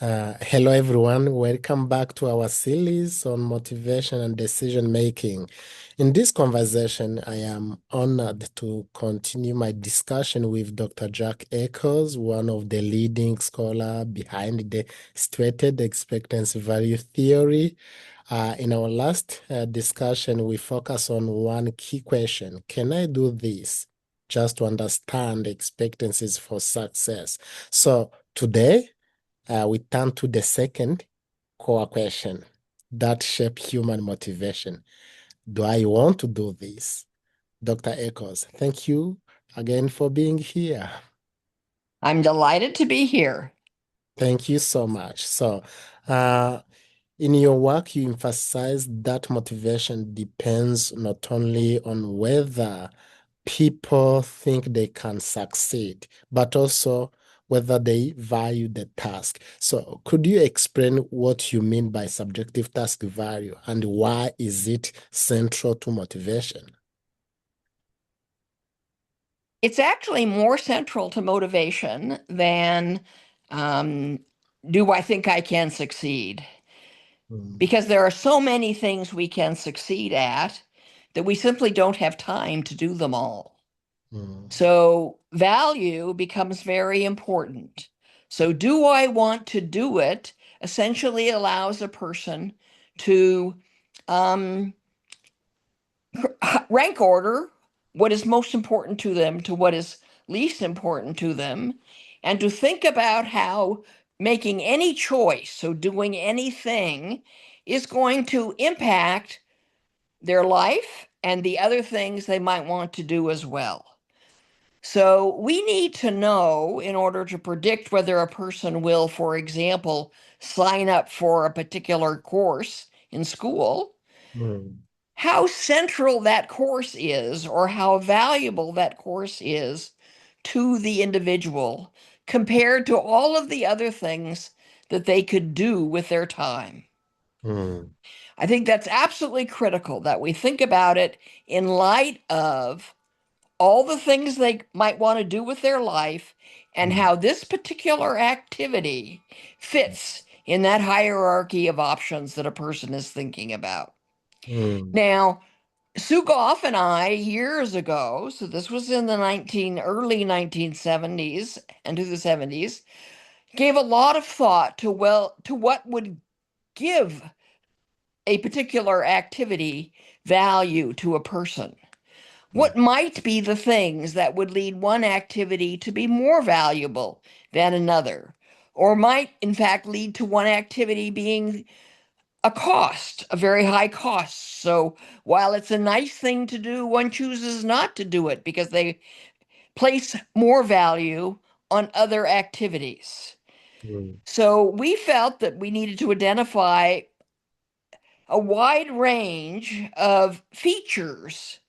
Hello, everyone. Welcome back to our series on motivation and decision making. In this conversation, I am honored to continue my discussion with Dr. Jacque Eccles, one of the leading scholars behind the Situated Expectancy-Value Theory. In our last discussion, we focus on one key question. Can I do this? Just to understand expectancies for success. So today, we turn to the second core question that shape human motivation. Do I want to do this? Dr. Eccles, thank you again for being here. I'm delighted to be here. Thank you so much. Uh, in your work, you emphasize that motivation depends not only on whether people think they can succeed, but also whether they value the task. So could you explain what you mean by subjective task value and why is it central to motivation? It's actually more central to motivation than um, do I think I can succeed? Mm, Because there are so many things we can succeed at that we simply don't have time to do them all. mm, So value becomes very important. So, do I want to do it? Essentially allows a person to um, rank order what is most important to them to what is least important to them, and to think about how making any choice, so doing anything, is going to impact their life and the other things they might want to do as well. So we need to know in order to predict whether a person will, for example, sign up for a particular course in school, mm, how central that course is or how valuable that course is to the individual compared to all of the other things that they could do with their time. mm, I think that's absolutely critical that we think about it in light of all the things they might want to do with their life and mm, how this particular activity fits in that hierarchy of options that a person is thinking about. mm, Now, Sugoff and I, years ago, so this was in the early 1970s and to the 70s, gave a lot of thought to what would give a particular activity value to a person. mm, What might be the things that would lead one activity to be more valuable than another, or might in fact lead to one activity being a cost, a very high cost. So while it's a nice thing to do, one chooses not to do it because they place more value on other activities. mm, So we felt that we needed to identify a wide range of features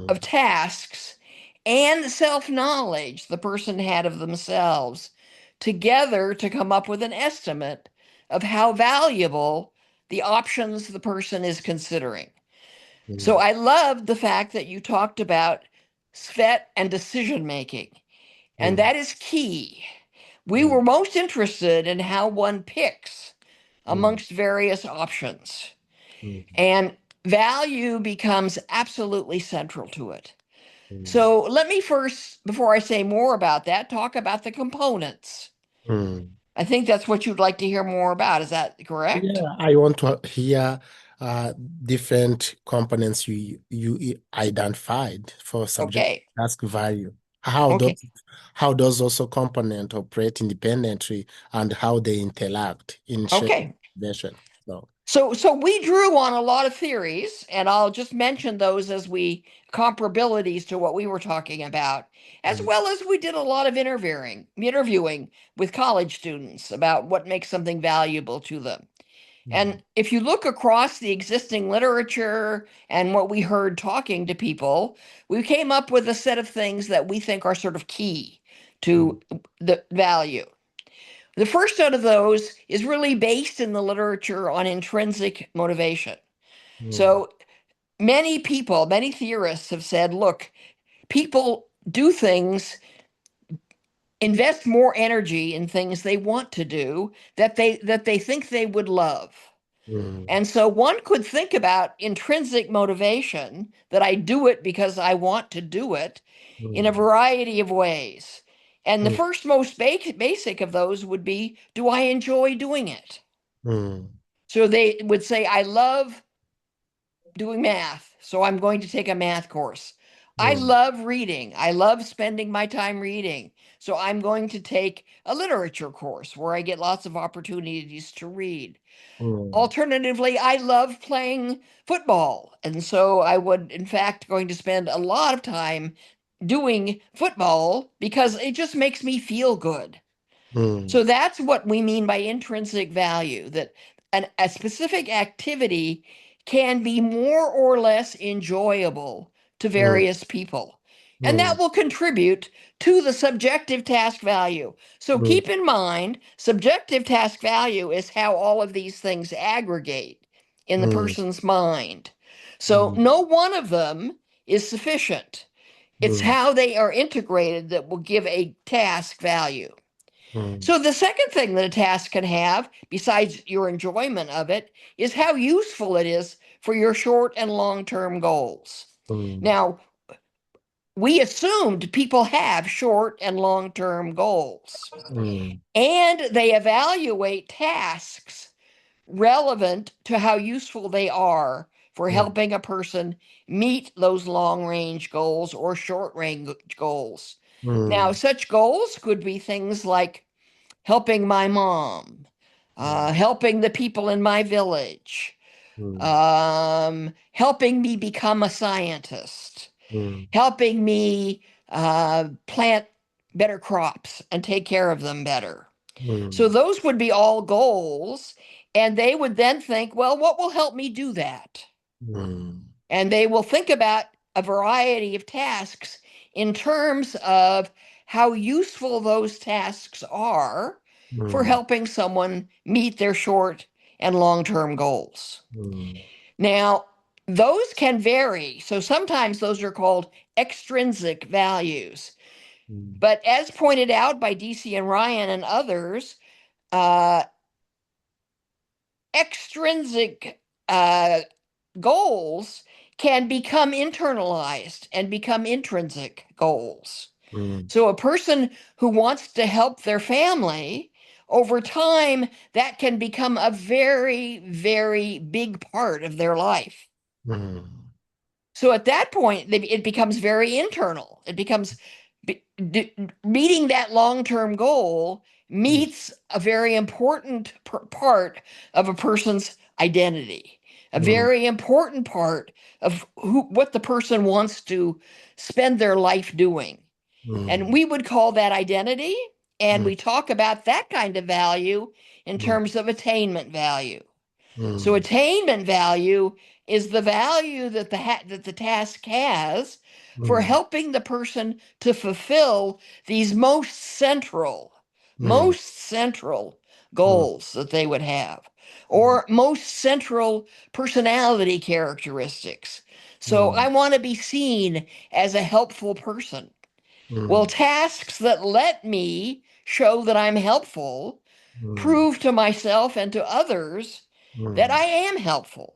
of mm, tasks and self-knowledge the person had of themselves together to come up with an estimate of how valuable the options the person is considering. So mm, I loved the fact that you talked about SVT and decision making, and mm, that is key. We mm, were most interested in how one picks mm, amongst various options, mm, and value becomes absolutely central to it. mm, So let me first, before I say more about that, talk about the components. mm. I think that's what you'd like to hear more about. Is that correct? Yeah, I want to hear uh, different components you identified for subject Okay. task value. How Okay. does how does also component operate independently and how they interact in shaping Okay. motivation? So, So we drew on a lot of theories, and I'll just mention those as we comparabilities to what we were talking about, as mm, well as we did a lot of interviewing with college students about what makes something valuable to them. mm, And if you look across the existing literature and what we heard talking to people, we came up with a set of things that we think are sort of key mm, to the value. The first out of those is really based in the literature on intrinsic motivation. mm, So many people, many theorists have said, look, people do things invest more energy in things they want to do that they think they would love. And so one could think about intrinsic motivation, that I do it because I want to do it, in a variety of ways. And the first most basic of those would be, do I enjoy doing it? So they would say, I love doing math, so I'm going to take a math course. I love reading. I love spending my time reading. So I'm going to take a literature course where I get lots of opportunities to read. Alternatively, I love playing football. And so I would, in fact, going to spend a lot of time doing football because it just makes me feel good. So that's what we mean by intrinsic value, that a specific activity can be more or less enjoyable to various people. And that will contribute to the subjective task value. So keep in mind, subjective task value is how all of these things aggregate in the person's mind. So no one of them is sufficient. It's how they are integrated that will give a task value. So the second thing that a task can have, besides your enjoyment of it, is how useful it is for your short and long-term goals. Now, we assumed people have short and long-term goals, and they evaluate tasks relevant to how useful they are for helping a person meet those long-range goals or short-range goals. Now, such goals could be things like helping my mom, helping the people in my village, helping me become a scientist, helping me plant better crops and take care of them better. So those would be all goals. And they would then think, well, what will help me do that? And they will think about a variety of tasks in terms of how useful those tasks are for helping someone meet their short and long-term goals. Now, those can vary. So sometimes those are called extrinsic values. But as pointed out by DC and Ryan and others, extrinsic goals can become internalized and become intrinsic goals. So a person who wants to help their family, over time, that can become a very, very big part of their life. So at that point, it becomes very internal. It becomes meeting that long-term goal meets a very important part of a person's identity, a very important part of what the person wants to spend their life doing. And we would call that identity, and we talk about that kind of value in terms of attainment value. So attainment value is the value that the task has for helping the person to fulfill these most central goals that they would have, or most central personality characteristics. So I want to be seen as a helpful person. Well, tasks that let me show that I'm helpful prove to myself and to others that I am helpful.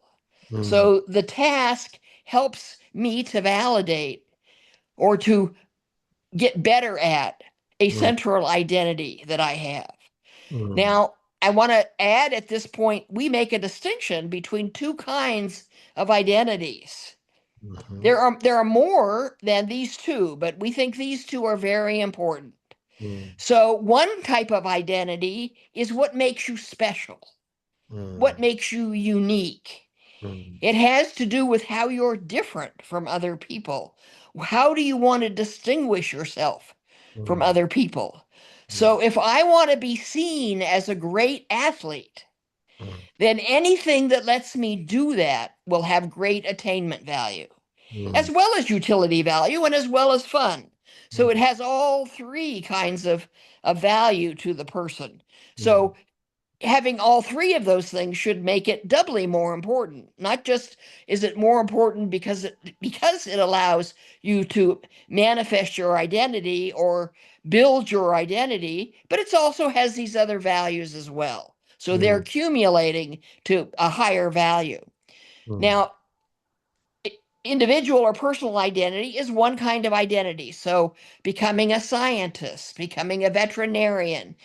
So the task helps me to validate or to get better at a central identity that I have. Now, I want to add at this point, we make a distinction between two kinds of identities. There are more than these two, but we think these two are very important. So one type of identity is what makes you special, what makes you unique. It has to do with how you're different from other people. How do you want to distinguish yourself from other people? So if I want to be seen as a great athlete, then anything that lets me do that will have great attainment value, as well as utility value and as well as fun. So it has all three kinds of value to the person. So having all three of those things should make it doubly more important. Not just is it more important because it allows you to manifest your identity or build your identity, but it also has these other values as well. So they're accumulating to a higher value. Now, individual or personal identity is one kind of identity. So becoming a scientist, becoming a veterinarian,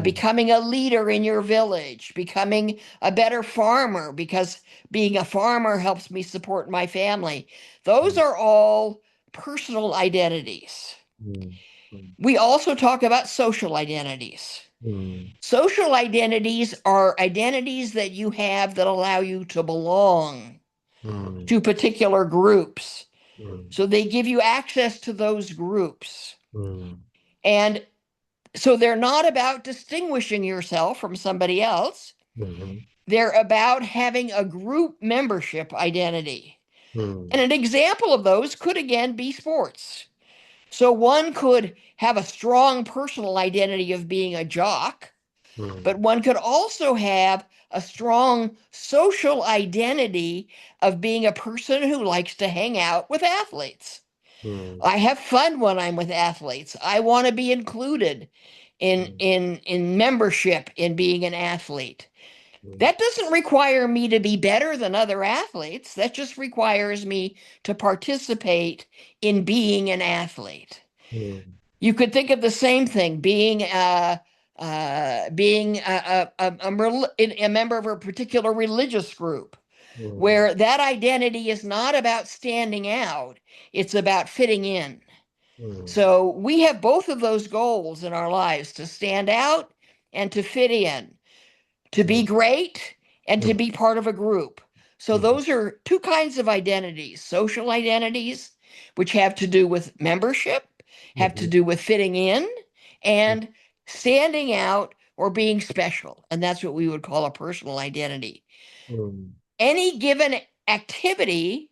becoming a leader in your village, becoming a better farmer, because being a farmer helps me support my family. Those are all personal identities. We also talk about social identities. Social identities are identities that you have that allow you to belong to particular groups. So they give you access to those groups. And so they're not about distinguishing yourself from somebody else. They're about having a group membership identity. And an example of those could again be sports. So one could have a strong personal identity of being a jock, but one could also have a strong social identity of being a person who likes to hang out with athletes. I have fun when I'm with athletes. I want to be included in membership in being an athlete. That doesn't require me to be better than other athletes. That just requires me to participate in being an athlete. You could think of the same thing, being a member of a particular religious group, where that identity is not about standing out, it's about fitting in. So we have both of those goals in our lives, to stand out and to fit in, to be great and to be part of a group. So those are two kinds of identities: social identities, which have to do with membership, have to do with fitting in, and standing out or being special. And that's what we would call a personal identity. Any given activity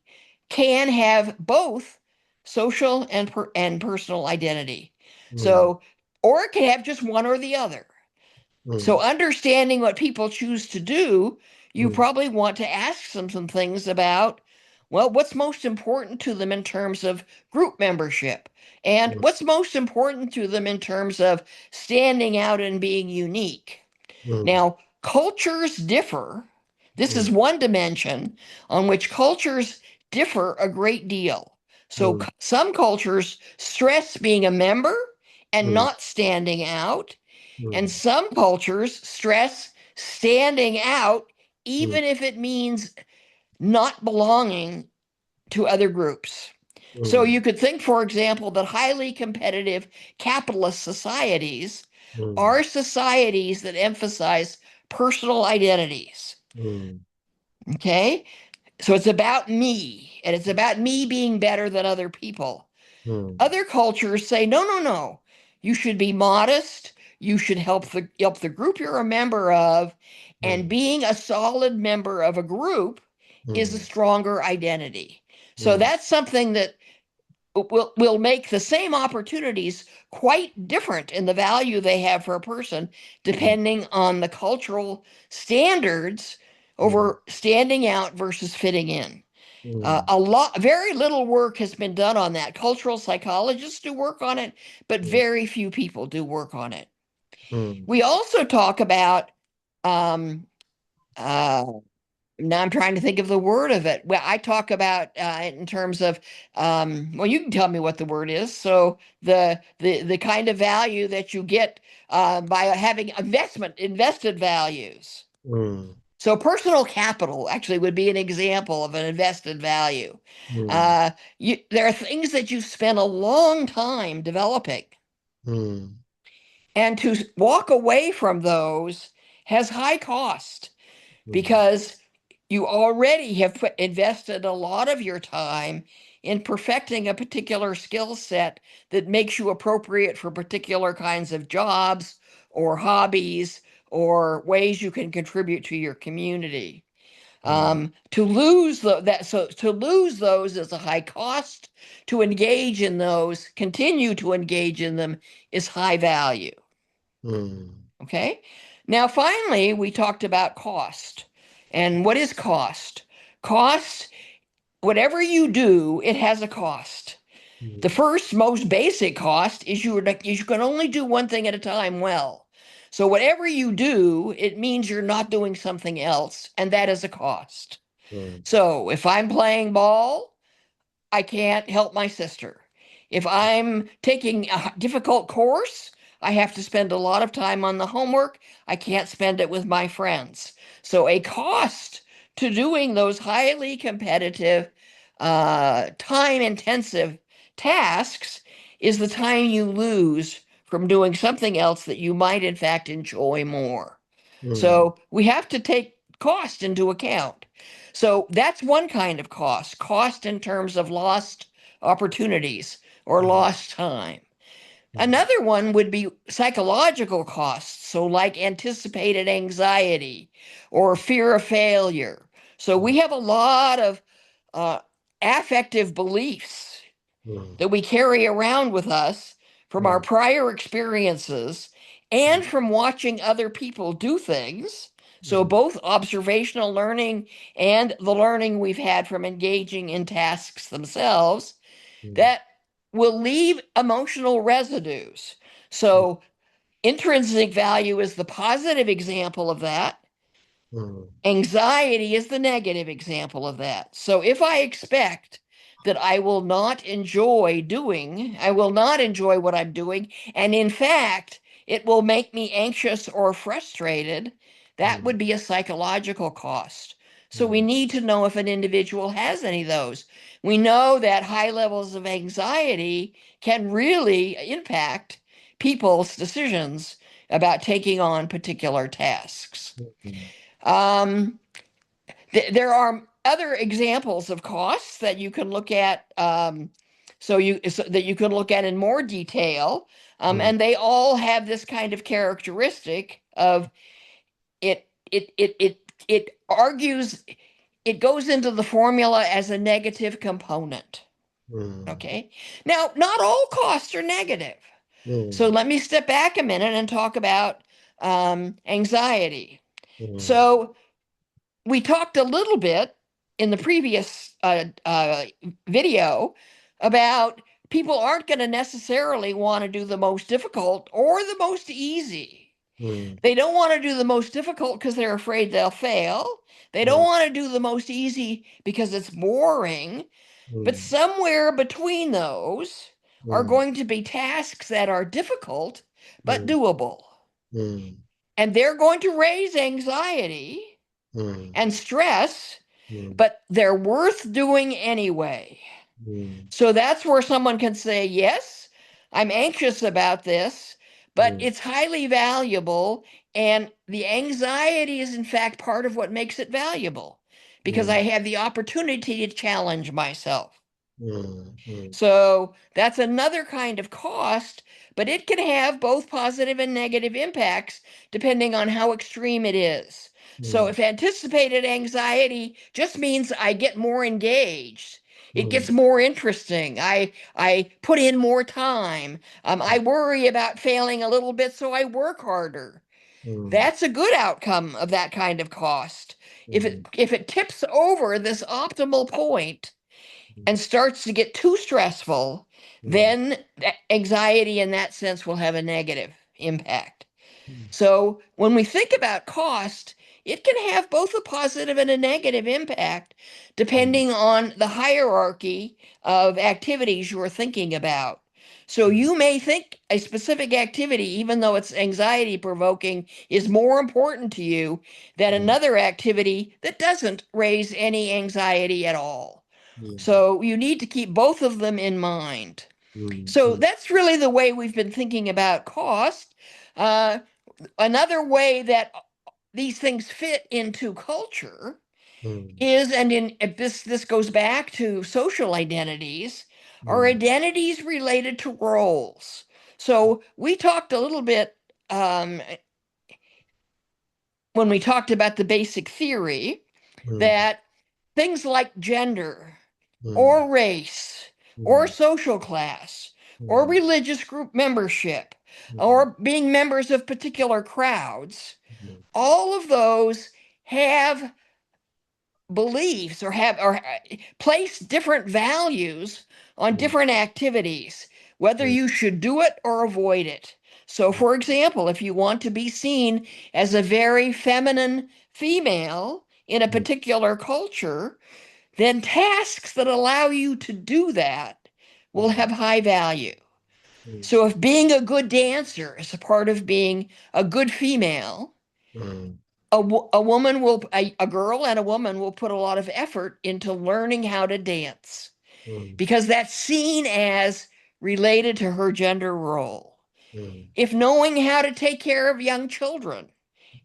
can have both social and personal identity. So, or it can have just one or the other. So understanding what people choose to do, you probably want to ask them some things about, well, what's most important to them in terms of group membership? And what's most important to them in terms of standing out and being unique? Now, cultures differ. This is one dimension on which cultures differ a great deal. So some cultures stress being a member and not standing out. And some cultures stress standing out, even if it means not belonging to other groups. So you could think, for example, that highly competitive capitalist societies are societies that emphasize personal identities. Okay? So it's about me, and it's about me being better than other people. Other cultures say, no, no, no. You should be modest. You should help the group you're a member of. And being a solid member of a group is a stronger identity. So that's something that will make the same opportunities quite different in the value they have for a person, depending on the cultural standards over standing out versus fitting in. Very little work has been done on that. Cultural psychologists do work on it, but very few people do work on it. We also talk about, now I'm trying to think of the word of it. Well, I talk about in terms of, well, you can tell me what the word is. So the kind of value that you get by having invested values. So personal capital actually would be an example of an invested value. There are things that you spend a long time developing, and to walk away from those has high cost, because you already have invested a lot of your time in perfecting a particular skill set that makes you appropriate for particular kinds of jobs or hobbies or ways you can contribute to your community. To lose to lose those is a high cost. To engage in those, continue to engage in them, is high value. Okay. Now, finally, we talked about cost. And what is cost? Cost, whatever you do, it has a cost. The first, most basic cost is you can only do one thing at a time well. So whatever you do, it means you're not doing something else, and that is a cost. So if I'm playing ball, I can't help my sister. If I'm taking a difficult course, I have to spend a lot of time on the homework. I can't spend it with my friends. So a cost to doing those highly competitive, time-intensive tasks is the time you lose from doing something else that you might, in fact, enjoy more. So we have to take cost into account. So that's one kind of cost in terms of lost opportunities or lost time. Another one would be psychological costs, so like anticipated anxiety or fear of failure. So we have a lot of affective beliefs that we carry around with us from our prior experiences and from watching other people do things. So both observational learning and the learning we've had from engaging in tasks themselves that will leave emotional residues. So intrinsic value is the positive example of that. Anxiety is the negative example of that. So if I expect that I will not enjoy what I'm doing, and in fact, it will make me anxious or frustrated, that would be a psychological cost. So we need to know if an individual has any of those. We know that high levels of anxiety can really impact people's decisions about taking on particular tasks. There are other examples of costs that you can look at, so that you can look at in more detail, and they all have this kind of characteristic of it argues, it goes into the formula as a negative component. Okay. Now, not all costs are negative. So let me step back a minute and talk about anxiety. So we talked a little bit in the previous video about people aren't going to necessarily want to do the most difficult or the most easy. They don't want to do the most difficult because they're afraid they'll fail. They don't want to do the most easy because it's boring. But somewhere between those are going to be tasks that are difficult but doable. And they're going to raise anxiety and stress, but they're worth doing anyway. So that's where someone can say, yes, I'm anxious about this, but it's highly valuable. And the anxiety is, in fact, part of what makes it valuable because I have the opportunity to challenge myself. So that's another kind of cost, but it can have both positive and negative impacts depending on how extreme it is. So if anticipated anxiety just means I get more engaged, it gets more interesting. I put in more time. I worry about failing a little bit, so I work harder. That's a good outcome of that kind of cost. If it tips over this optimal point and starts to get too stressful, then anxiety in that sense will have a negative impact. So when we think about cost, it can have both a positive and a negative impact depending on the hierarchy of activities you're thinking about. So you may think a specific activity, even though it's anxiety provoking, is more important to you than another activity that doesn't raise any anxiety at all. So you need to keep both of them in mind. So that's really the way we've been thinking about cost. Another way that these things fit into culture is, and this goes back to social identities, are identities related to roles. So we talked a little bit when we talked about the basic theory that things like gender or race or social class or mm, religious group membership, mm, or being members of particular crowds, mm, all of those have beliefs or place different values on mm, different activities, whether mm, you should do it or avoid it. So, mm, for example, if you want to be seen as a very feminine female in a mm, particular culture, then tasks that allow you to do that will mm, have high value. mm, So, if being a good dancer is a part of being a good female, mm, a woman will a girl and a woman will put a lot of effort into learning how to dance mm, because that's seen as related to her gender role. mm, If knowing how to take care of young children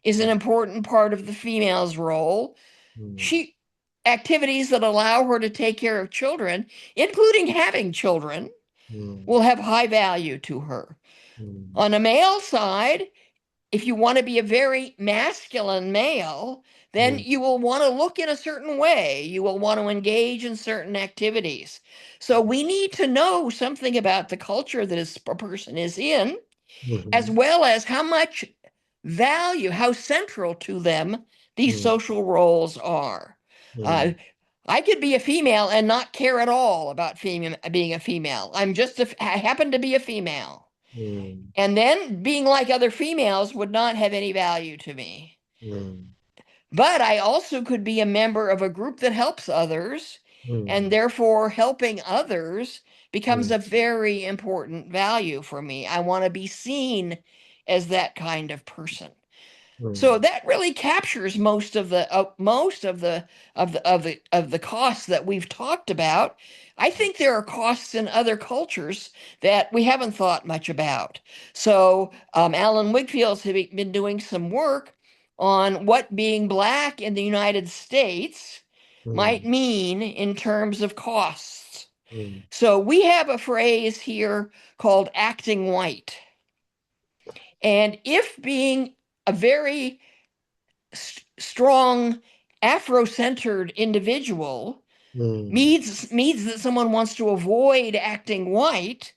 is an important part of the female's role, mm, she activities that allow her to take care of children, including having children, mm, will have high value to her. mm, On a male side, if you want to be a very masculine male, then mm, you will want to look in a certain way. You will want to engage in certain activities. So we need to know something about the culture that a person is in, as mhm, well as how much value, how central to them these mm, social roles are. Uh, mm, I could be a female and not care at all about being a female. I happen to be a female. mm, And then being like other females would not have any value to me. mm, But I also could be a member of a group that helps others, and mm, therefore helping others becomes mm, a very important value for me. I want to be seen as that kind of person. So mm, that really captures most of the costs that we've talked about. I think there are costs in other cultures that we haven't thought much about. So Alan Wigfield's been doing some work on what being Black in the United States might mm, mean in terms of costs. mm, So we have a phrase here called acting white. And if being a very strong Afro-centered individual mm, means that someone wants to avoid acting white,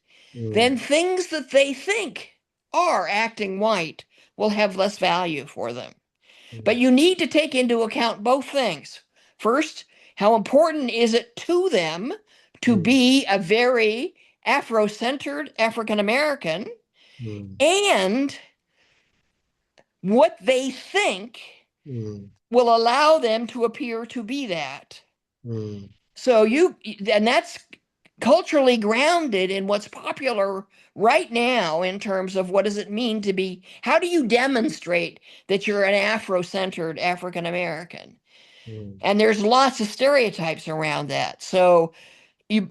then mm, things that they think are acting white will have less value for them. But mm, you need to take into account both things. First, how important is it to them to mm, be a very Afro-centered African American, mm, and what they think mm, will allow them to appear to be that. mm, So and that's culturally grounded in what's popular right now in terms of what does it mean to be, how do you demonstrate that you're an Afro-centered African American? mm, And there's lots of stereotypes around that.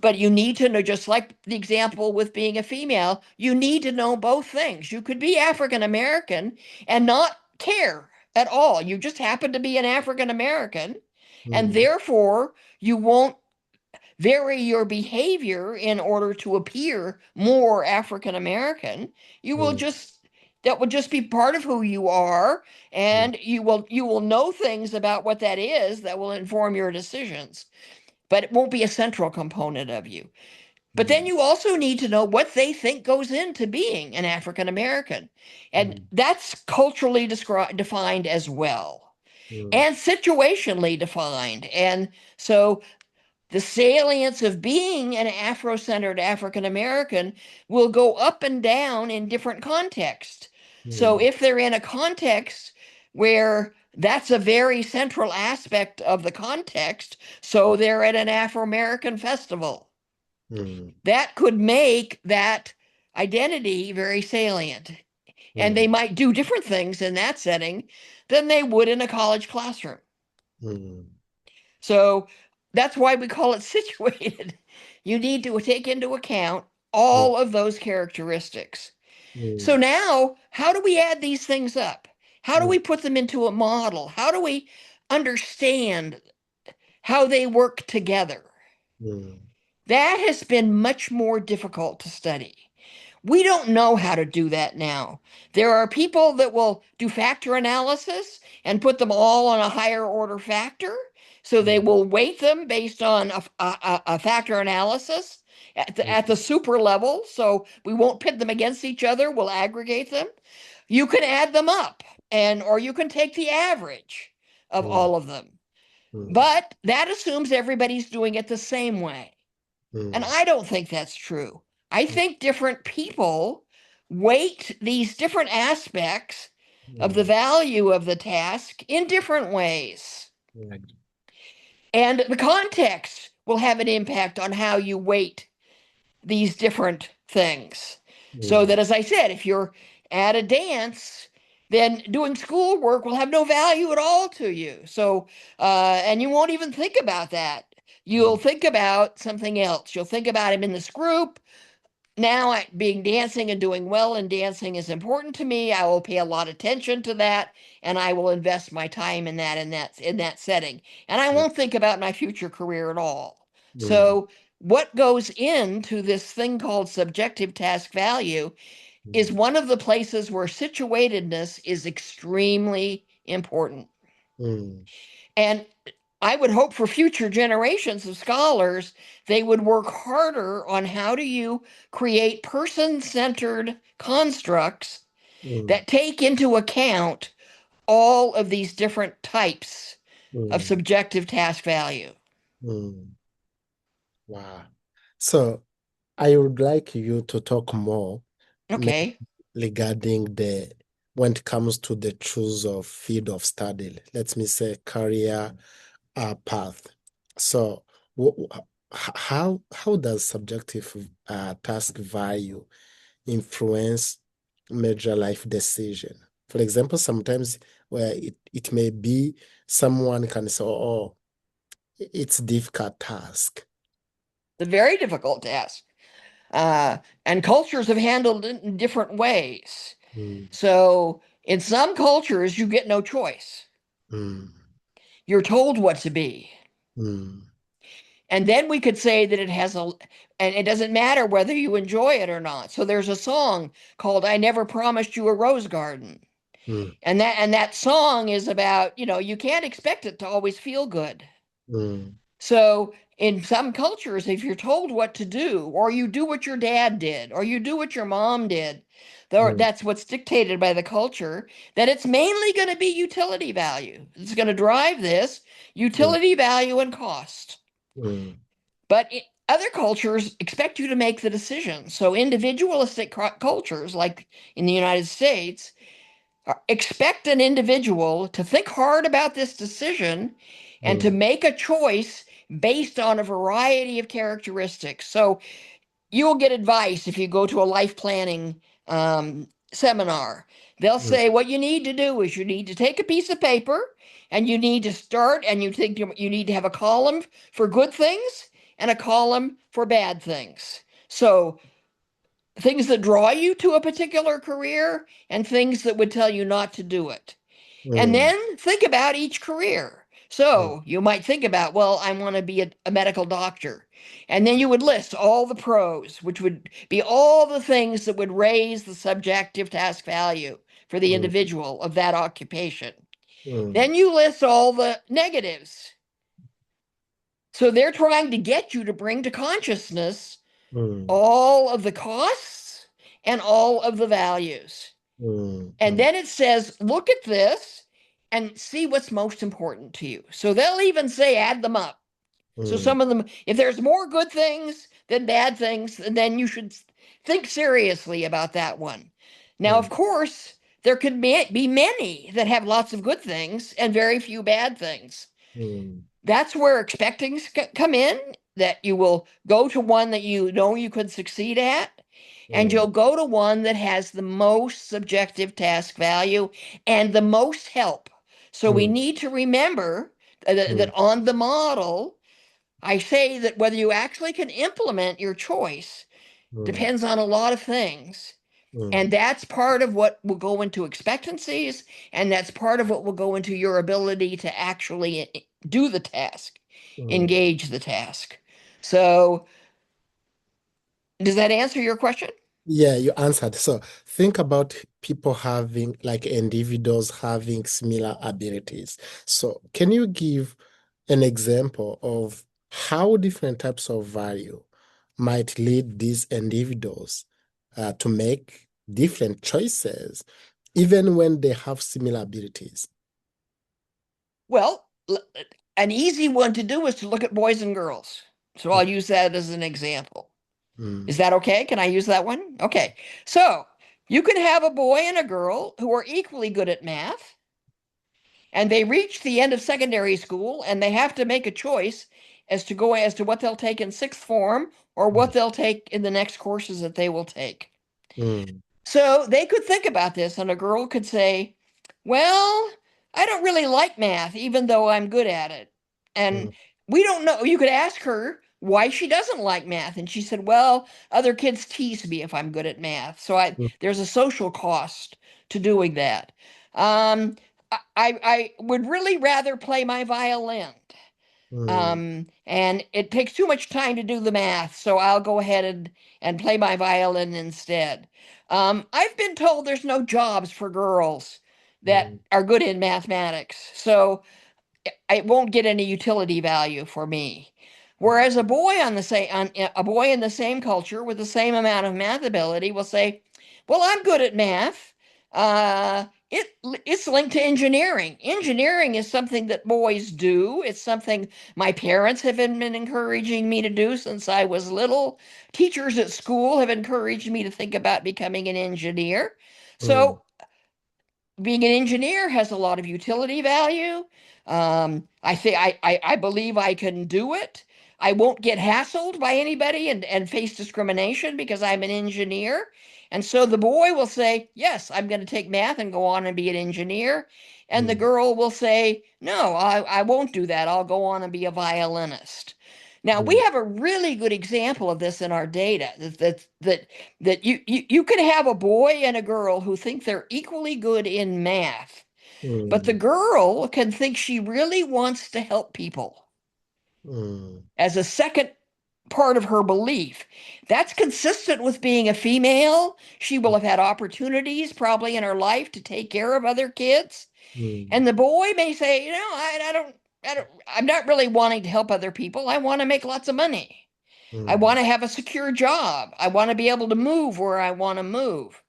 But you need to know, just like the example with being a female, you need to know both things. You could be African American and not care at all. You just happen to be an African American, and mm, therefore you won't vary your behavior in order to appear more African American. You will mm, just That will just be part of who you are, mm, and you will know things about what that is that will inform your decisions, but it won't be a central component of you. But then mm, you also need to know what they think goes into being an African American. And mm, that's culturally defined as well, mm, and situationally defined. And so the salience of being an Afro-centered African American will go up and down in different contexts. So mm, if they're in a context where that's a very central aspect of the context, so they're at an Afro-American festival, mm, that could make that identity very salient. And they mm, might do different things in that setting than they would in a college classroom. mm, So that's why we call it situated. You need to take into account mm, all of those characteristics. So mm, now, how do we add these things up? How do mm, we put them into a model? How do we understand how they work together? mm, That has been much more difficult to study. We don't know how to do that now. There are people that will do factor analysis and put them all on a higher order factor. So they will weight them based on a factor analysis at the super level. So we won't pit them against each other. We'll aggregate them. You can add them up, or you can take the average of all of them. But that assumes everybody's doing it the same way. And I don't think that's true. I think different people weight these different aspects of the value of the task in different ways. And the context will have an impact on how you weight these different things. So that, as I said, if you're at a dance, then doing schoolwork will have no value at all to you. So, and you won't even think about that. You'll think about something else. You'll think about him in this group. Now, being dancing and doing well in dancing is important to me. I will pay a lot of attention to that, and I will invest my time in that setting. And I won't think about my future career at all. So, what goes into this thing called subjective task value is one of the places where situatedness is extremely important. And I would hope for future generations of scholars, they would work harder on how do you create person-centered constructs that take into account all of these different types of subjective task value. Wow. So I would like you to talk more Okay. regarding when it comes to the choose of field of study, let me say career path. So how does subjective task value influence major life decision? For example, sometimes where it may be someone can say, oh, it's difficult task. It's a very difficult task. And cultures have handled it in different ways. So in some cultures, you get no choice. You're told what to be. And then we could say that and it doesn't matter whether you enjoy it or not. So there's a song called I Never Promised You a Rose Garden. And that song is about, you can't expect it to always feel good. So in some cultures, if you're told what to do, or you do what your dad did, or you do what your mom did, that's what's dictated by the culture, that it's mainly going to be utility value. It's going to drive this utility value and cost. But other cultures expect you to make the decision. So individualistic cultures, like in the United States, expect an individual to think hard about this decision and to make a choice based on a variety of characteristics. So you'll get advice if you go to a life planning seminar. They'll say what you need to do is you need to take a piece of paper and you need to start, and you think you need to have a column for good things and a column for bad things. So things that draw you to a particular career and things that would tell you not to do it. And then think about each career. So you might think about, well, I want to be a medical doctor. And then you would list all the pros, which would be all the things that would raise the subjective task value for the individual of that occupation. Then you list all the negatives. So they're trying to get you to bring to consciousness all of the costs and all of the values. And then it says, look at this and see what's most important to you. So they'll even say, add them up. So some of them, if there's more good things than bad things, then you should think seriously about that one. Now, of course, there could be many that have lots of good things and very few bad things. That's where expectings come in, that you will go to one that you know you could succeed at, and you'll go to one that has the most subjective task value and the most help. So we need to remember that on the model, I say that whether you actually can implement your choice depends on a lot of things. And that's part of what will go into expectancies, and that's part of what will go into your ability to actually do the task, engage the task. So does that answer your question? Yeah, you answered. So think about people having, like individuals having similar abilities. So can you give an example of how different types of value might lead these individuals to make different choices, even when they have similar abilities? Well, an easy one to do is to look at boys and girls. So I'll use that as an example. Is Mm, that okay? Can I use that one? Okay. So you can have a boy and a girl who are equally good at math, and they reach the end of secondary school and they have to make a choice as to what they'll take in sixth form or what mm, they'll take in the next courses that they will take. mm, So they could think about this, and a girl could say, well, I don't really like math, even though I'm good at it. And mm, we don't know. You could ask her why she doesn't like math. And she said, well, other kids tease me if I'm good at math. So mm, there's a social cost to doing that. Um, I would really rather play my violin. mm, And it takes too much time to do the math, so I'll go ahead and play my violin instead. I've been told there's no jobs for girls that mm, are good in mathematics, so it won't get any utility value for me. Whereas a boy in the same culture with the same amount of math ability will say, "Well, I'm good at math. It's linked to engineering. Engineering is something that boys do. It's something my parents have been encouraging me to do since I was little. Teachers at school have encouraged me to think about becoming an engineer. mm, So being an engineer has a lot of utility value. I believe I can do it. I won't get hassled by anybody and face discrimination because I'm an engineer. And so the boy will say, yes, I'm going to take math and go on and be an engineer. And the mm, girl will say, no, I won't do that. I'll go on and be a violinist. Now we mm, have a really good example of this in our data that you can have a boy and a girl who think they're equally good in math, but the mm, girl can think she really wants to help people mm, as a second part of her belief. That's consistent with being a female. She will have had opportunities probably in her life to take care of other kids. mm, And the boy may say, I'm not really wanting to help other people. I want to make lots of money. I mm, want to have a secure job. I want to be able to move where I want to move.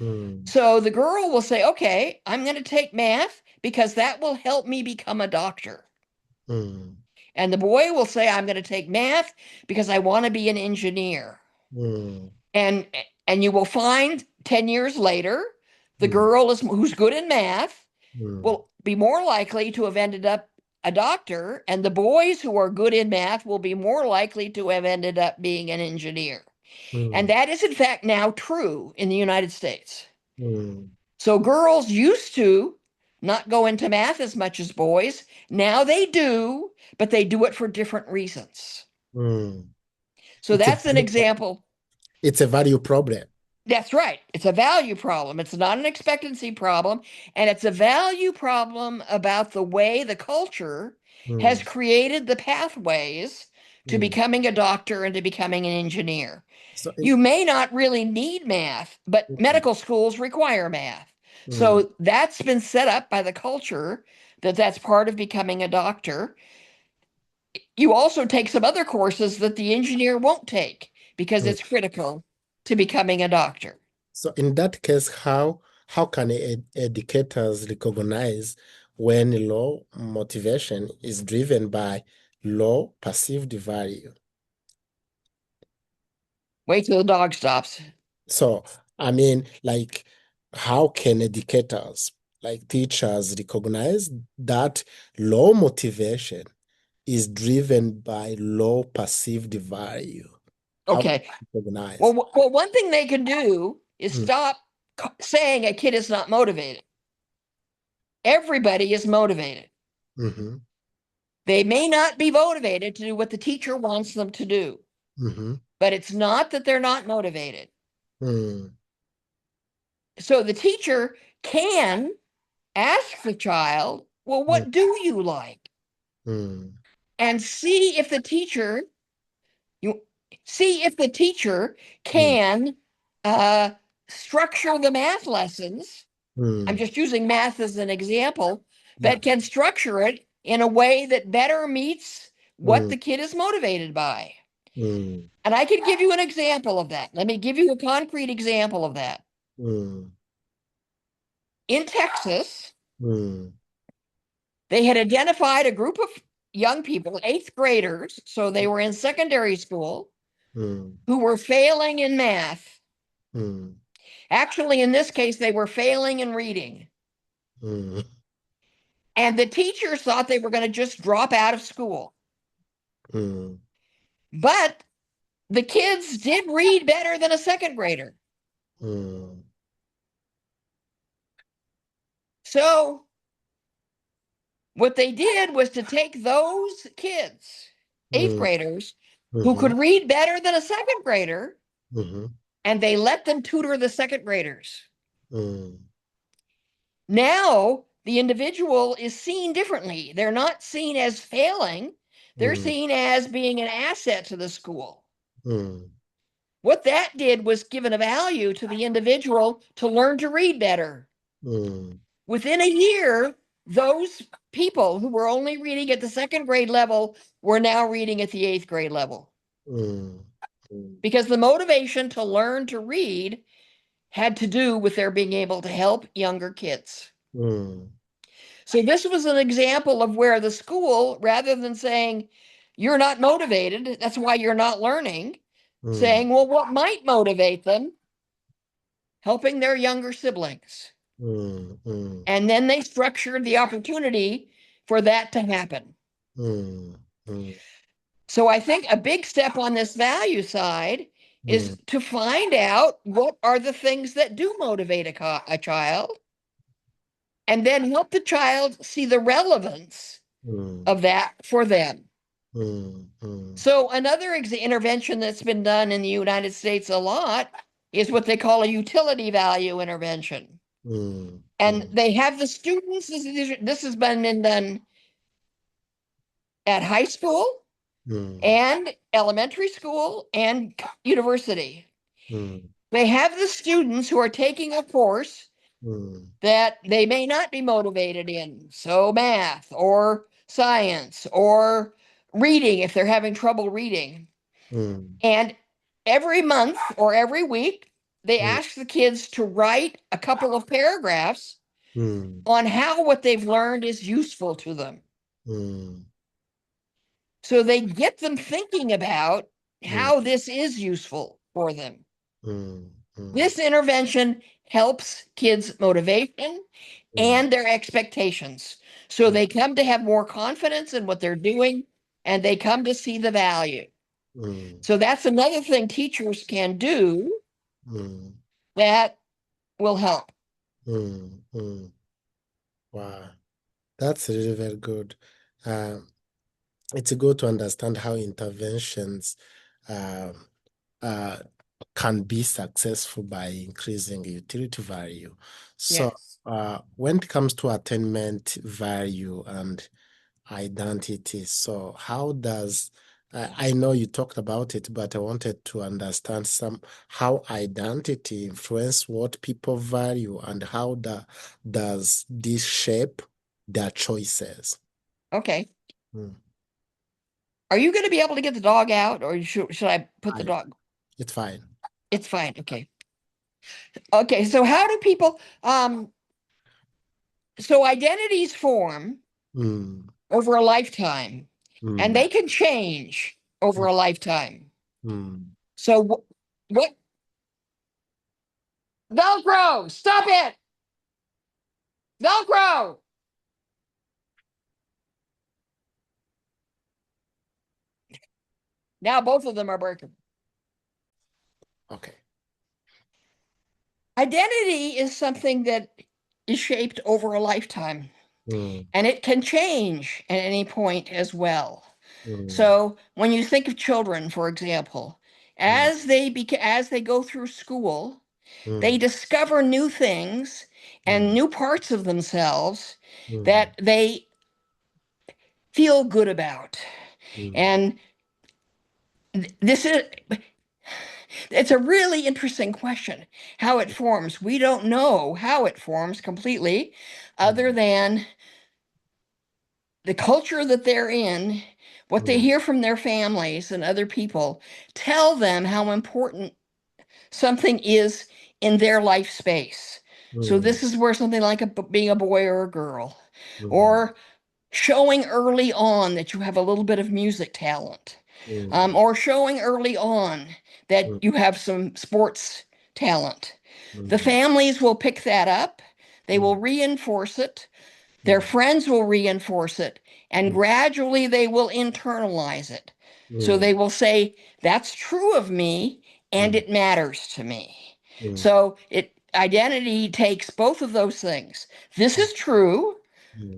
mm, So the girl will say, okay, I'm going to take math because that will help me become a doctor. mm, And the boy will say, I'm going to take math because I want to be an engineer. mm, And and you will find 10 years later, the mm, girl who's good in math mm, will be more likely to have ended up a doctor, and the boys who are good in math will be more likely to have ended up being an engineer. And mm, that is, in fact, now true in the United States. mm. So girls used to not go into math as much as boys. Now they do, but they do it for different reasons. Mm. So It's a that's an example. it's a value problem. That's right. It's a value problem. It's not an expectancy problem. And it's a value problem about the way the culture has Mm, created the pathways to mm. becoming a doctor and to becoming an engineer. So You may not really need math, but mm, medical schools require math. mm, So that's been set up by the culture that that's part of becoming a doctor. You also take some other courses that the engineer won't take because mm. it's critical to becoming a doctor. So in that case, how can educators recognize when low motivation is driven by low perceived value? Wait till the dog stops. So, I mean, like, how can educators, like teachers, recognize that low motivation is driven by low perceived value? How can Okay. they recognize? Well, one thing they can do is Mm, stop saying a kid is not motivated. Everybody is motivated. mm-hmm, They may not be motivated to do what the teacher wants them to do, mm-hmm, but it's not that they're not motivated. mm, So the teacher can ask the child, well, mm, what do you like? mm, And you see if the teacher mm, can uh, structure the math lessons. I'm mm, just using math as an example, yeah. but can structure it in a way that better meets what mm, the kid is motivated by. mm, And I can give you an example of that. Let me give you a concrete example of that. mm, In Texas, mm, they had identified a group of young people, eighth graders, so they were in secondary school, mm, who were failing in math. mm, Actually, in this case, they were failing in reading. mm, And the teachers thought they were going to just drop out of school. mm, But the kids did read better than a second grader. mm, So what they did was to take those kids, eighth mm, graders, who mhm, could read better than a second grader, mhm, and they let them tutor the second graders. mm, Now the individual is seen differently. They're not seen as failing, they're mm, seen as being an asset to the school. mm, What that did was given a value to the individual to learn to read better. mm, Within a year, those people who were only reading at the second grade level were now reading at the eighth grade level, mm, mm, because the motivation to learn to read had to do with their being able to help younger kids. mm, So this was an example of where the school, rather than saying, you're not motivated, that's why you're not learning, mm, saying, well, what might motivate them? Helping their younger siblings. mm, mm, And then they structured the opportunity for that to happen. mm, mm, So I think a big step on this value side mm, is to find out what are the things that do motivate a child, and then help the child see the relevance mm, of that for them. mm, mm, So another intervention that's been done in the United States a lot is what they call a utility value intervention. mm, And mm, they have the students, this has been done at high school mm, and elementary school and university. mm, They have the students who are taking a course mm, that they may not be motivated in, so math or science or reading if they're having trouble reading. mm, And every month or every week, they mm, ask the kids to write a couple of paragraphs mm, on how what they've learned is useful to them. mm, So they get them thinking about mm, how this is useful for them. mm, mm, This intervention helps kids' motivation mm, and their expectations. So they come to have more confidence in what they're doing, and they come to see the value. mm, So that's another thing teachers can do mm, that will help. mm, mm. Wow, that's really very good. Um, it's good to understand how interventions um, uh, can be successful by increasing utility value. So, Yes. when it comes to attainment value and identity, so how does I know you talked about it, but I wanted to understand how identity influence what people value and how does this shape their choices. Okay. Hmm. Are you going to be able to get the dog out, or should I put the I, dog? it's fine. It's fine. Okay. Okay. So how do people so identities form Mm, over a lifetime, and mm, they can change over a lifetime. mm. So what Velcro, stop it. Velcro. Now both of them are broken. Okay. Identity is something that is shaped over a lifetime, Mm, and it can change at any point as well. mm, So when you think of children, for example, mm, as they go through school, they mm, discover new things and mm, new parts of themselves mm, that they feel good about. mm, And this is it's a really interesting question how it forms. We don't know how it forms completely, other mm, than the culture that they're in, what they hear from their families and other people, tell them how important something is in their life space. So this is where something like being a boy or a girl, or showing early on that you have a little bit of music talent, or showing early on that you have some sports talent. The families will pick that up. They will reinforce it. Their friends will reinforce it, and gradually they will internalize it. So they will say, that's true of me, and it matters to me. So identity takes both of those things. This is true,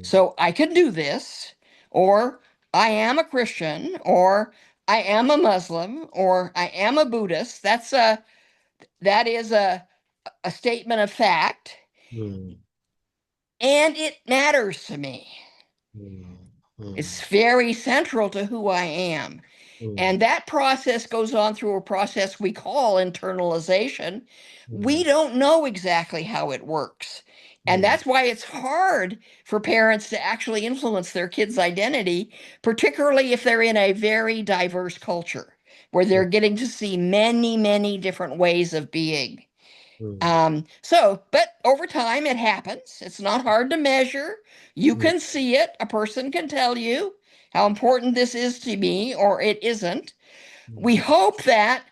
so I can do this, or I am a Christian, or I am a Muslim, or I am a Buddhist. That is a statement of fact, and it matters to me. It's very central to who I am. And that process goes on through a process we call internalization. We don't know exactly how it works. And that's why it's hard for parents to actually influence their kids' identity, particularly if they're in a very diverse culture where they're getting to see many, many different ways of being. But over time it happens. It's not hard to measure. You can see it. A person can tell you how important this is to me or it isn't. We hope that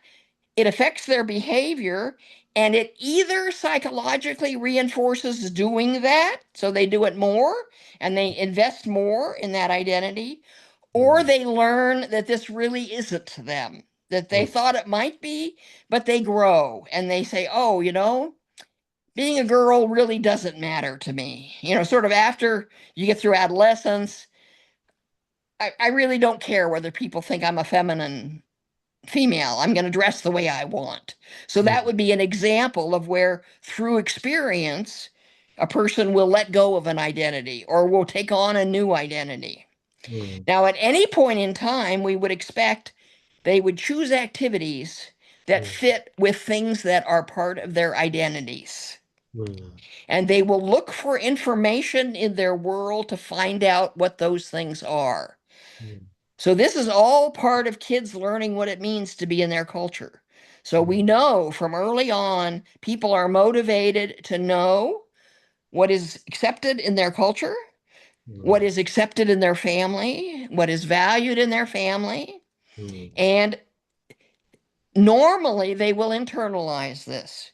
it affects their behavior and it either psychologically reinforces doing that, so they do it more and they invest more in that identity, or they learn that this really isn't them, that they thought it might be, but they grow and they say, oh, being a girl really doesn't matter to me. Sort of after you get through adolescence, I really don't care whether people think I'm a feminine female. I'm going to dress the way I want. So that would be an example of where, through experience, a person will let go of an identity or will take on a new identity. Now, at any point in time, we would expect they would choose activities that fit with things that are part of their identities. And they will look for information in their world to find out what those things are. So this is all part of kids learning what it means to be in their culture. So we know from early on, people are motivated to know what is accepted in their culture, what is accepted in their family, what is valued in their family. And normally they will internalize this.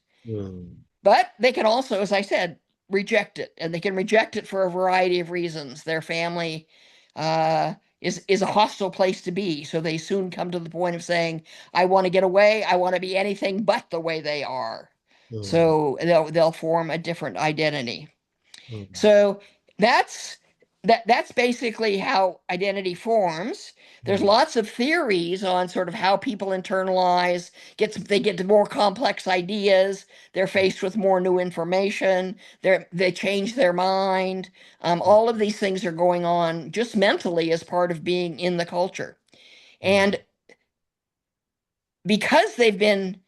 But they can also, as I said, reject it. And they can reject it for a variety of reasons. Their family is a hostile place to be. So they soon come to the point of saying, I want to get away. I want to be anything but the way they are. So they'll form a different identity. So that's basically how identity forms. There's lots of theories on sort of how people internalize, they get to more complex ideas, they're faced with more new information, they change their mind. All of these things are going on just mentally as part of being in the culture. And because they've been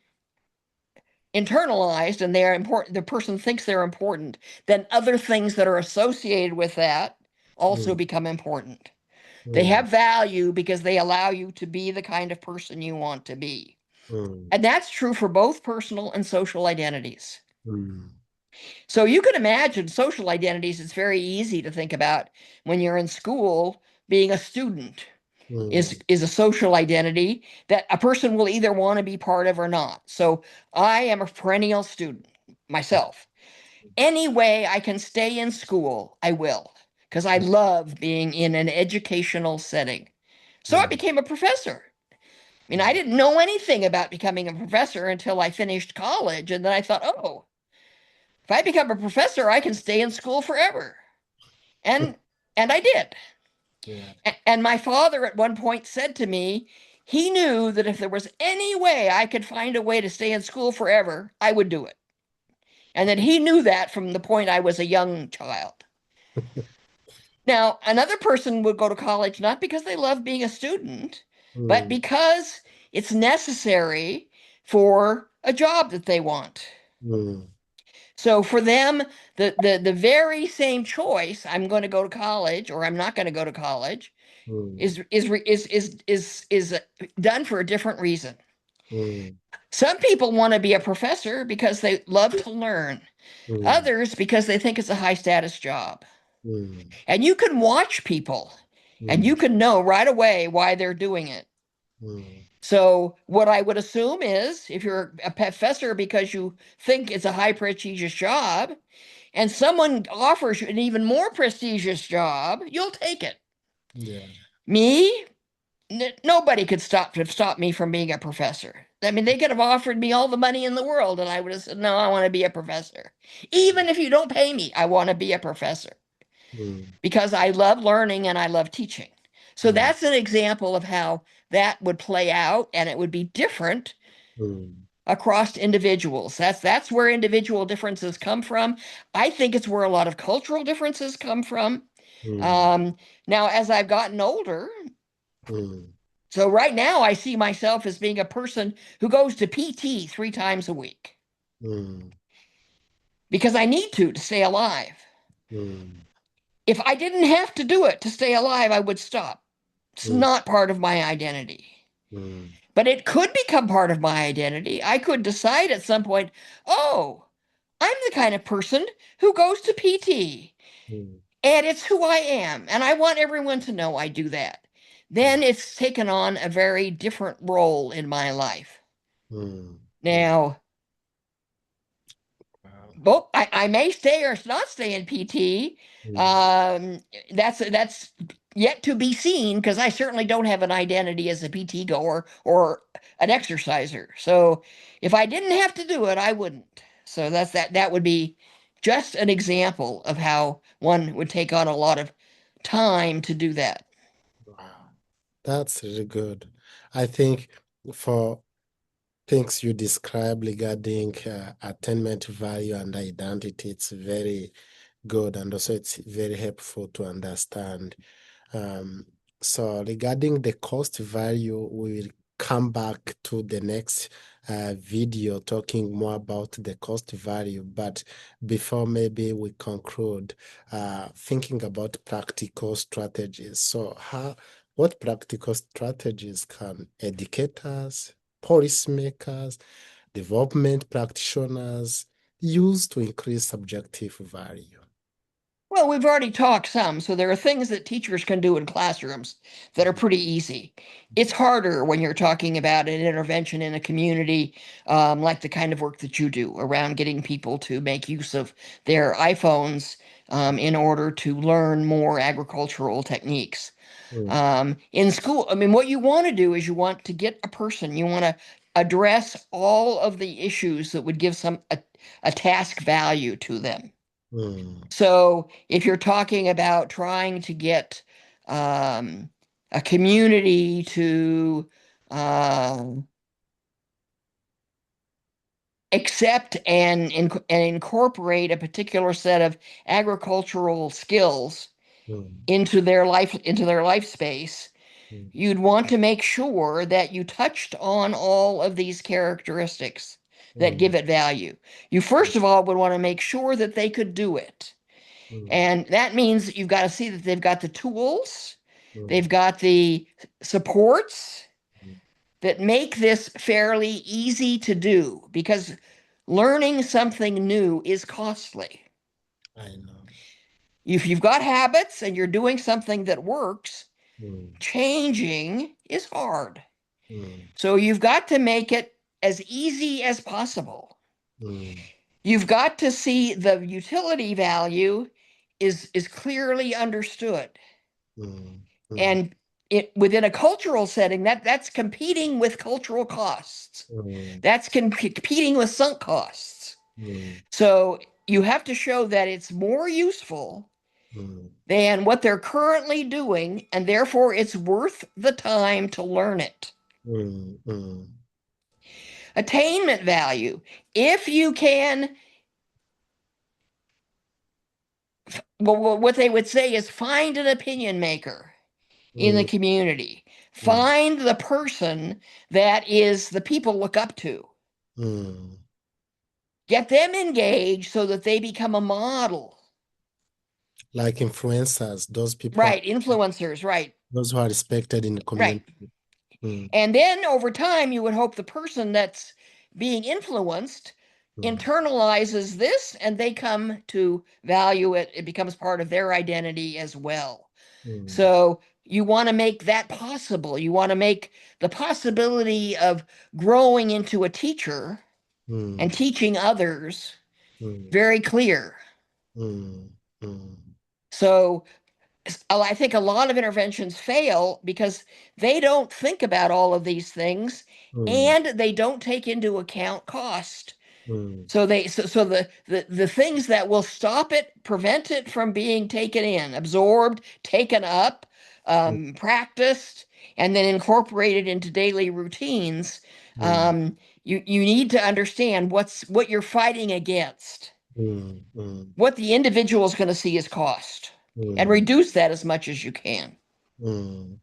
internalized and they are important, the person thinks they're important, then other things that are associated with that also become important. They have value because they allow you to be the kind of person you want to be. And that's true for both personal and social identities. So you can imagine social identities, it's very easy to think about when you're in school. Being a student is a social identity that a person will either want to be part of or not. So I am a perennial student myself. Any way I can stay in school, I will, because I love being in an educational setting. So I became a professor. I mean, I didn't know anything about becoming a professor until I finished college. And then I thought, oh, if I become a professor, I can stay in school forever. And I did. And my father at one point said to me, he knew that if there was any way I could find a way to stay in school forever, I would do it. And that he knew that from the point I was a young child. Now, another person would go to college not because they love being a student, but because it's necessary for a job that they want. So for them, the very same choice, I'm going to go to college or I'm not going to go to college, mm, is done for a different reason. mm, Some people want to be a professor because they love to learn. mm, Others because they think it's a high status job. mm, And you can watch people and mm, you can know right away why they're doing it. mm, So what I would assume is if you're a professor because you think it's a high prestigious job and someone offers you an even more prestigious job, you'll take it. yeah. Me, nobody could stop me from being a professor. I mean, they could have offered me all the money in the world, and I would have said, "No, I want to be a professor." Even if you don't pay me, I want to be a professor Mm, because I love learning and I love teaching. So mm, that's an example of how that would play out, and it would be different mm, across individuals. That's where individual differences come from. I think it's where a lot of cultural differences come from. mm, Um, Now, as I've gotten older, mm, so right now I see myself as being a person who goes to PT 3 times a week mm, because I need to stay alive. mm, If I didn't have to do it to stay alive, I would stop. It's mm, not part of my identity. mm, But it could become part of my identity. I could decide at some point, oh, I'm the kind of person who goes to PT, mm, and it's who I am, and I want everyone to know I do that. Then mm, it's taken on a very different role in my life. mm, mm. Now, Wow. well, I may stay or not stay in PT. Mm, Um, that's yet to be seen because I certainly don't have an identity as a PT goer or an exerciser. So if I didn't have to do it, I wouldn't. So that would be just an example of how one would take on a lot of time to do that. wow. That's really good. I think for things you describe regarding attainment value and identity, it's very good, and also it's very helpful to understand. Um, so regarding the cost value, we will come back to the next video talking more about the cost value. But before maybe we conclude, thinking about practical strategies. So what practical strategies can educators, policymakers, development practitioners use to increase subjective value? Well, we've already talked some, so there are things that teachers can do in classrooms that are pretty easy. It's harder when you're talking about an intervention in a community, like the kind of work that you do around getting people to make use of their iPhones, in order to learn more agricultural techniques. Mm, In school, I mean, what you want to do is you want to get a person, you want to address all of the issues that would give a task value to them. mm, So if you're talking about trying to get um, a community to um accept and incorporate a particular set of agricultural skills mm, into their life space, mm, you'd want to make sure that you touched on all of these characteristics that mm, give it value. You first of all would want to make sure that they could do it. mm, And that means you've got to see that they've got the tools, they've mm, got the supports mm. that make this fairly easy to do because learning something new is costly. I know. If you've got habits and you're doing something that works, Mm, changing is hard. mm, So you've got to make it as easy as possible. mm, You've got to see the utility value is clearly understood. mm, mm, And it within a cultural setting, that's competing with cultural costs. mm, That's competing with sunk costs. mm, So you have to show that it's more useful mm, than what they're currently doing, and therefore it's worth the time to learn it. mm, mm, Attainment value. If you can, well, what they would say is find an opinion maker in the mm, community. mm, Find the person that is the people look up to. mm, get them engaged so that they become a model. Like influencers, those people, Right, influencers, right, those who are respected in the right. community. Mm, And then over time, you would hope the person that's being influenced mm, internalizes this and they come to value it. It becomes part of their identity as well. mm, So you want to make that possible. You want to make the possibility of growing into a teacher and mm, teaching others mm, very clear. mm, mm, So I think a lot of interventions fail because they don't think about all of these things mm, and they don't take into account cost. mm, So the things that will stop it, prevent it from being taken in, absorbed, taken up, mm, practiced, and then incorporated into daily routines. mm, You need to understand what you're fighting against, mm, mm, what the individual is going to see as cost, and mm, reduce that as much as you can. mm.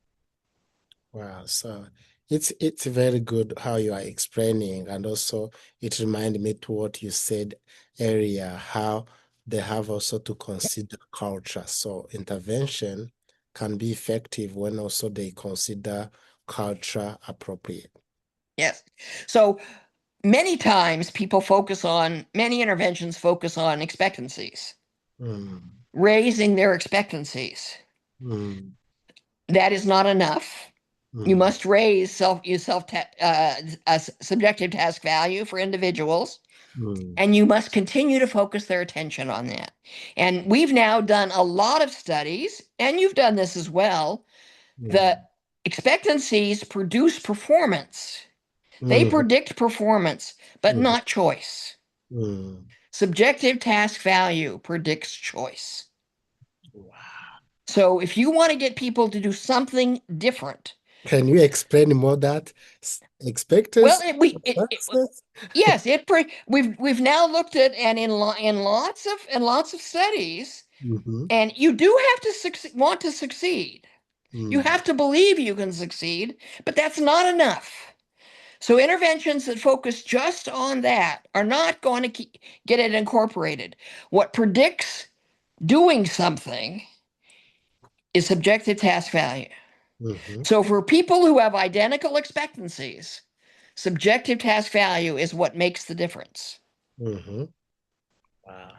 Wow, so it's very good how you are explaining, and also it reminded me to what you said earlier, how they have also to consider culture. So intervention can be effective when also they consider culture appropriate. Yes. So many interventions focus on expectancies, Mm, raising their expectancies. mm, That is not enough. You mm, must raise subjective task value for individuals, mm, and you must continue to focus their attention on that. And we've now done a lot of studies, and you've done this as well. The mm, expectancies produce performance. They mm, predict performance, but mm, not choice. mm. Subjective task value predicts choice. Wow. So if you want to get people to do something different, Can you explain more that well, expecters success? yes, we've now looked at and in lots of studies, Mm-hmm. and you do have to want to succeed. You Mm, have to believe you can succeed, but that's not enough. So interventions that focus just on that are not going to get it incorporated. What predicts doing something is subjective task value. mm-hmm. So for people who have identical expectancies, subjective task value is what makes the difference. Mm-hmm. Wow,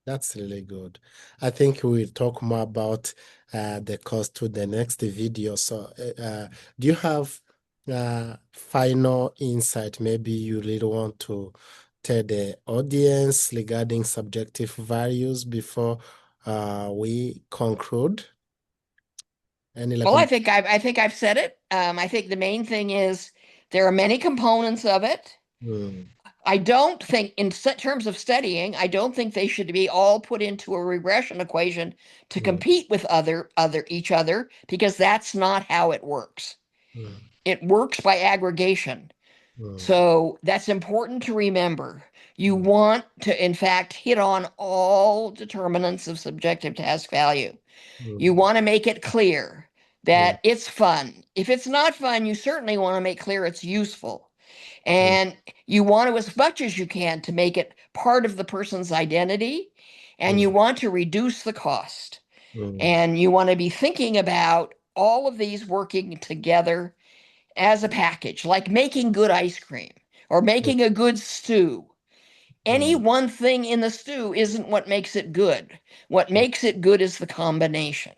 that's really good. I think we'll talk more about the cost to the next video. So, do you have final insight? Maybe you really want to tell the audience regarding subjective values before we conclude? Any Well, recommend? I think I've said it. I think the main thing is there are many components of it. Mm, I don't think, in terms of studying, I don't think they should be all put into a regression equation to mm, compete with each other, because that's not how it works. mm, It works by aggregation. mm, So that's important to remember. You mm, want to, in fact, hit on all determinants of subjective task value. You mm, want to make it clear mm, that it's fun. If it's not fun, you certainly want to make clear it's useful. mm, And you want to, as much as you can, to make it part of the person's identity. And you mm, want to reduce the cost. mm, And you want to be thinking about all of these working together as a package, like making good ice cream or mm, making a good stew. Any mm, one thing in the stew isn't what makes it good. What mm, makes it good is the combination.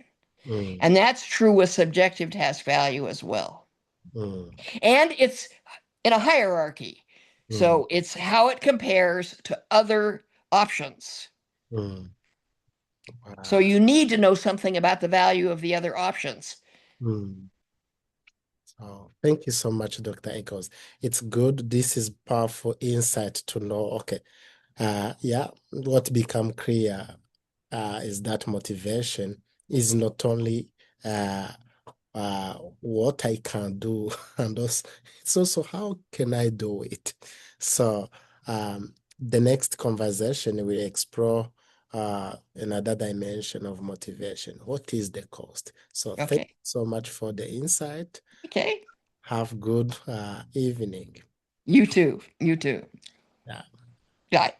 mm, And that's true with subjective task value as well. mm, And it's in a hierarchy. mm, So it's how it compares to other options. mm. So Wow. you need to know something about the value of the other options. Mm. So thank you so much, Dr. Eccles. It's good. This is powerful insight to know. Okay. Yeah, what become clear is that motivation is not only uh, what I can do, and also it's also how can I do it. So the next conversation will explore another dimension of motivation. What is the cost? So thank you Okay. so much for the insight. Okay. Have good evening. You too. You too. Yeah. Bye.